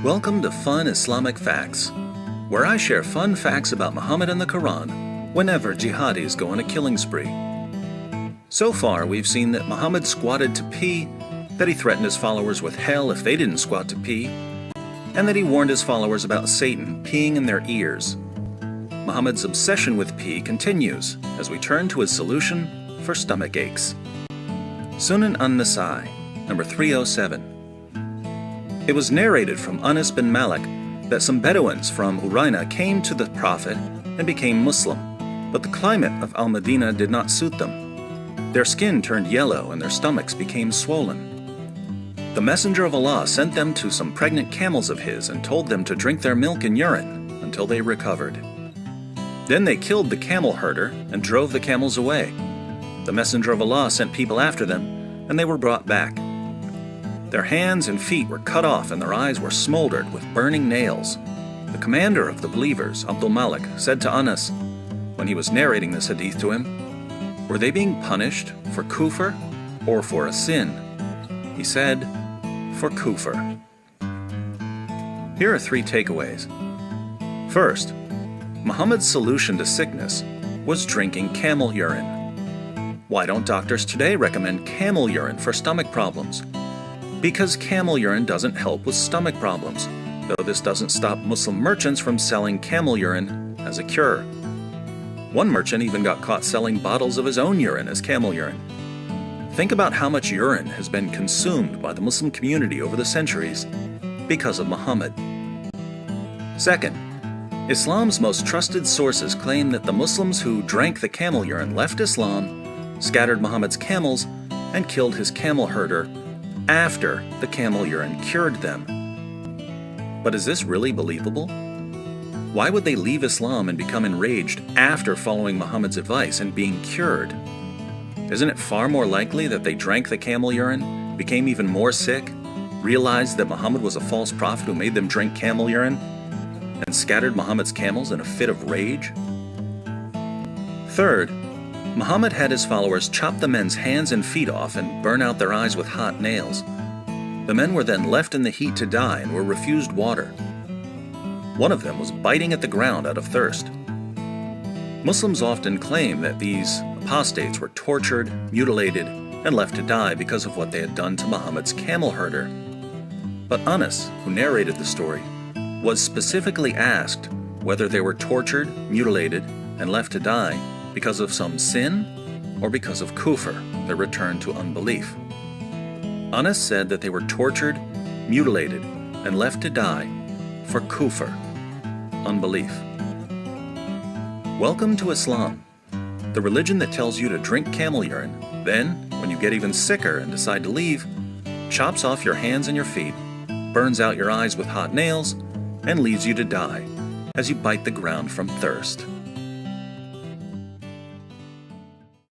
Welcome to Fun Islamic Facts, where I share fun facts about Muhammad and the Quran whenever jihadis go on a killing spree. So far, we've seen that Muhammad squatted to pee, that he threatened his followers with hell if they didn't squat to pee, and that he warned his followers about Satan peeing in their ears. Muhammad's obsession with pee continues as we turn to his solution for stomach aches. Sunan an-Nasa'i, number 307. It was narrated from Anas bin Malik that some Bedouins from Uraina came to the Prophet and became Muslim, but the climate of Al-Madinah did not suit them. Their skin turned yellow and their stomachs became swollen. The Messenger of Allah sent them to some pregnant camels of his and told them to drink their milk and urine until they recovered. Then they killed the camel herder and drove the camels away. The Messenger of Allah sent people after them, and they were brought back. Their hands and feet were cut off and their eyes were smoldered with burning nails. The commander of the believers, Abdul Malik, said to Anas, when he was narrating this hadith to him, "Were they being punished for kufr or for a sin?" He said, "For kufr." Here are 3 takeaways. First, Muhammad's solution to sickness was drinking camel urine. Why don't doctors today recommend camel urine for stomach problems? Because camel urine doesn't help with stomach problems, though this doesn't stop Muslim merchants from selling camel urine as a cure. One merchant even got caught selling bottles of his own urine as camel urine. Think about how much urine has been consumed by the Muslim community over the centuries because of Muhammad. Second, Islam's most trusted sources claim that the Muslims who drank the camel urine left Islam, scattered Muhammad's camels, and killed his camel herder after the camel urine cured them. But is this really believable? Why would they leave Islam and become enraged after following Muhammad's advice and being cured? Isn't it far more likely that they drank the camel urine, became even more sick, realized that Muhammad was a false prophet who made them drink camel urine, and scattered Muhammad's camels in a fit of rage? Third, Muhammad had his followers chop the men's hands and feet off and burn out their eyes with hot nails. The men were then left in the heat to die and were refused water. One of them was biting at the ground out of thirst. Muslims often claim that these apostates were tortured, mutilated, and left to die because of what they had done to Muhammad's camel herder. But Anas, who narrated the story, was specifically asked whether they were tortured, mutilated, and left to die because of some sin or because of kufr, their return to unbelief. Anas said that they were tortured, mutilated, and left to die for kufr, unbelief. Welcome to Islam, the religion that tells you to drink camel urine, then, when you get even sicker and decide to leave, chops off your hands and your feet, burns out your eyes with hot nails, and leaves you to die as you bite the ground from thirst.